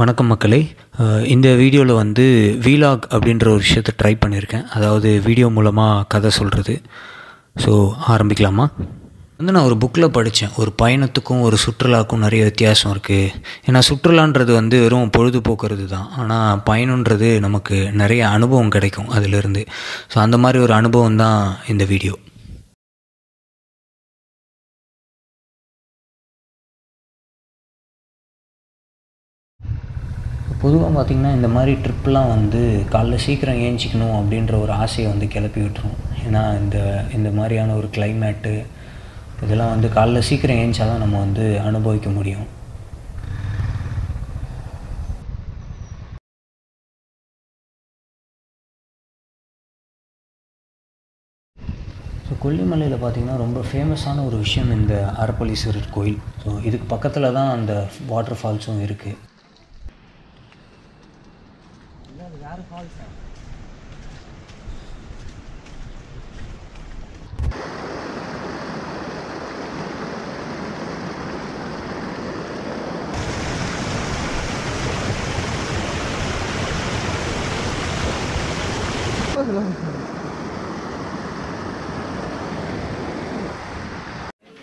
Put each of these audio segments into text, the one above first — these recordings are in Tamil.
வணக்கம் மக்களே. இந்த வீடியோவில் வந்து வீலாக் அப்படின்ற ஒரு விஷயத்தை ட்ரை பண்ணியிருக்கேன். அதாவது வீடியோ மூலமாக கதை சொல்கிறது. ஸோ ஆரம்பிக்கலாமா? நான் ஒரு புக்கில் படித்தேன், ஒரு பயணத்துக்கும் ஒரு சுற்றுலாவுக்கும் நிறைய வித்தியாசம் இருக்குது. ஏன்னா சுற்றுலான்றது வந்து வெறும் பொழுதுபோக்குறது தான், ஆனால் பயணன்றது நமக்கு நிறைய அனுபவம் கிடைக்கும் அதிலிருந்து. ஸோ அந்த மாதிரி ஒரு அனுபவம் தான் இந்த வீடியோ. பொதுவாக பார்த்திங்கன்னா இந்த மாதிரி ட்ரிப்லாம் வந்து காலைல சீக்கிரம் ஏஞ்சிக்கணும் அப்படின்ற ஒரு ஆசையை வந்து கிளப்பி விட்டுரும். ஏன்னா இந்த மாதிரியான ஒரு கிளைமேட்டு இதெல்லாம் வந்து காலைல சீக்கிரம் ஏஞ்சிச்சா தான் நம்ம வந்து அனுபவிக்க முடியும். ஸோ கொல்லிமலையில் பார்த்திங்கன்னா ரொம்ப ஃபேமஸான ஒரு விஷயம் இந்த அறப்பளீஸ்வரர் கோயில். ஸோ இதுக்கு பக்கத்தில் தான் அந்த வாட்டர் ஃபால்ஸும் இருக்குது.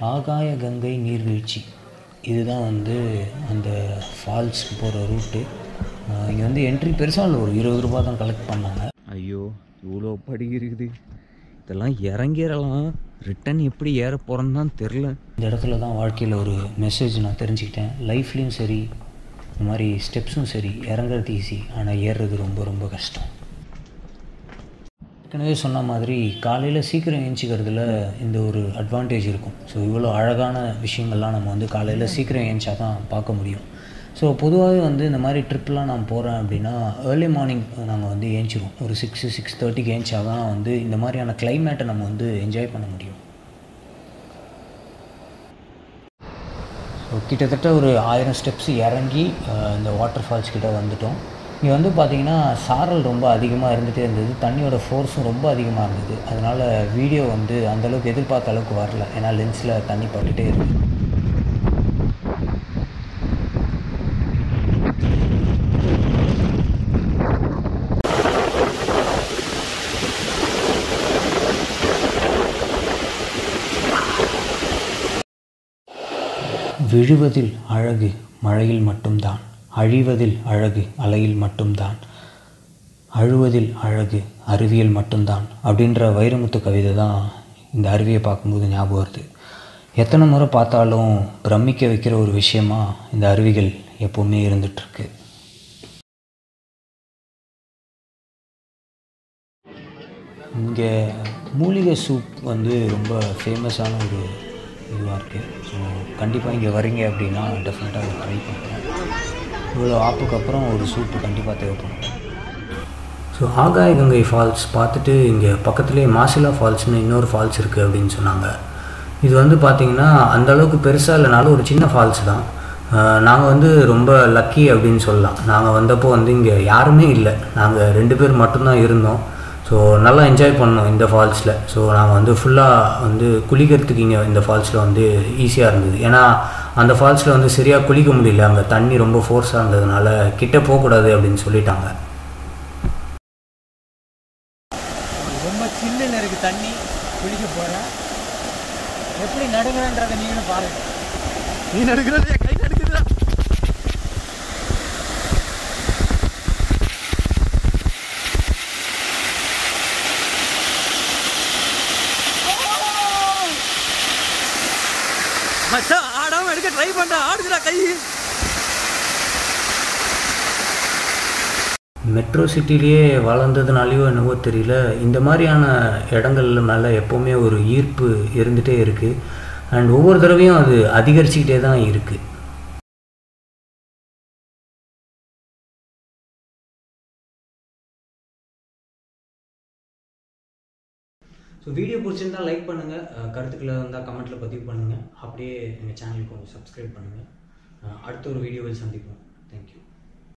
ஆகாய கங்கை நீர்வீழ்ச்சி இதுதான் வந்து அந்த ஃபால்ஸ்க்கு போகிற ரூட்டு. இங்கே வந்து என்ட்ரி பெருசாக இல்லை, ஒரு 20 ரூபா தான் கலெக்ட் பண்ணாங்க. ஐயோ இவ்வளோ படி இருக்குது, இதெல்லாம் இறங்கிடலாம், ரிட்டன் எப்படி ஏற போகிறேன்னு தான் தெரில. இந்த இடத்துல தான் வாழ்க்கையில் ஒரு மெசேஜ் நான் தெரிஞ்சுக்கிட்டேன். லைஃப்லேயும் சரி, இந்த மாதிரி ஸ்டெப்ஸும் சரி, இறங்குறது ஈஸி, ஆனால் ஏறுறது ரொம்ப ரொம்ப கஷ்டம். ஏற்கனவே சொன்ன மாதிரி காலையில் சீக்கிரம் ஏஞ்சிக்கிறதுல இந்த ஒரு அட்வான்டேஜ் இருக்கும். ஸோ இவ்வளோ அழகான விஷயங்கள்லாம் நம்ம வந்து காலையில் சீக்கிரம் ஏஞ்சா தான் பார்க்க முடியும். ஸோ பொதுவாகவே வந்து இந்த மாதிரி ட்ரிப்லாம் நான் போகிறேன் அப்படின்னா ஏர்லி மார்னிங் நாங்கள் வந்து ஏஞ்சிடுவோம். ஒரு 6-6:30 ஏஞ்சா தான் வந்து இந்த மாதிரியான கிளைமேட்டை நம்ம வந்து என்ஜாய் பண்ண முடியும். ஸோ கிட்டத்தட்ட ஒரு 1000 ஸ்டெப்ஸ் இறங்கி இந்த வாட்டர் ஃபால்ஸ் கிட்டே வந்துவிட்டோம். இங்கே வந்து பார்த்திங்கன்னா சாரல் ரொம்ப அதிகமாக இருந்துகிட்டே இருந்தது, தண்ணியோட ஃபோர்ஸும் ரொம்ப அதிகமாக இருந்தது. அதனால் வீடியோ வந்து அந்தளவுக்கு எதிர்பார்த்த அளவுக்கு வரல, ஏன்னா லென்ஸில் தண்ணி பட்டுகிட்டே இருக்குது. விழுவதில் அழகு மழையில் மட்டும்தான், அழிவதில் அழகு அலையில் மட்டும்தான், அழுவதில் அழகு அருவியில் மட்டும்தான் அப்படின்ற வைரமுத்து கவிதை தான் இந்த அருவியை பார்க்கும்போது ஞாபகம் வருது. எத்தனை முறை பார்த்தாலும் பிரமிக்க வைக்கிற ஒரு விஷயமா இந்த அருவிகள் எப்போவுமே இருந்துகிட்ருக்கு. இங்கே மூலிகை சூப் வந்து ரொம்ப ஃபேமஸான ஒரு இதுவாக இருக்குது. ஸோ கண்டிப்பாக இங்கே வரீங்க அப்படின்னா டெஃபினட்டாக அதை ட்ரை பண்ணுறேன். இவ்வளோ ஆப்புக்கு அப்புறம் ஒரு சூப்பு கண்டிப்பாக தேவைப்படும். ஸோ ஆகாய கங்கை ஃபால்ஸ் பார்த்துட்டு இங்கே பக்கத்துலேயே மாசிலா ஃபால்ஸ்னு இன்னொரு ஃபால்ஸ் இருக்குது அப்படின்னு சொன்னாங்க. இது வந்து பார்த்திங்கன்னா அந்தளவுக்கு பெருசாக இல்லைனாலும் ஒரு சின்ன ஃபால்ஸ் தான். நாங்கள் வந்து ரொம்ப லக்கி அப்படின்னு சொல்லலாம். நாங்கள் வந்தப்போ வந்து இங்கே யாருமே இல்லை, நாங்கள் 2 பேர் மட்டும்தான் இருந்தோம். ஸோ நல்லா என்ஜாய் பண்ணோம் இந்த ஃபால்ஸில். ஸோ நாங்கள் வந்து ஃபுல்லாக வந்து குளிக்கிறதுக்கு இங்கே இந்த ஃபால்ஸில் வந்து ஈஸியாக இருந்தது. ஏன்னா அந்த ஃபால்ஸில் வந்து சரியாக குளிக்க முடியல, அங்கே தண்ணி ரொம்ப ஃபோர்ஸாக இருந்ததுனால கிட்டே போகக்கூடாது அப்படின்னு சொல்லிட்டாங்க. ரொம்ப சில்லுன்னு இருக்குது தண்ணி, குளிக்க போகிறேன். எப்படி நடுங்கிறன்றதை நீங்களும் பாருங்கள். நீ நடுக்கிறது கை நடுக்குதா? மச்சான் ஆடாமல் எடுக்க ட்ரை பண்ண, ஆடுதுடா கை. மெட்ரோ சிட்டிலேயே வளர்ந்ததுனாலையோ என்னவோ தெரியல, இந்த மாதிரியான இடங்கள் மேலே எப்போவுமே ஒரு ஈர்ப்பு இருந்துகிட்டே இருக்குது. அண்ட் ஒவ்வொரு தடவையும் அது அதிகரிச்சுக்கிட்டே தான் இருக்குது. ஸோ வீடியோ பிடிச்சிருந்தால் லைக் பண்ணுங்கள், கருத்துக்களை இருந்தால் கமெண்ட்டில் பதிவு பண்ணுங்கள். அப்படியே எங்கள் சேனலுக்கு கொஞ்சம் சப்ஸ்கிரைப் பண்ணுங்கள். அடுத்த ஒரு வீடியோவில் சந்திப்போம். தேங்க்யூ.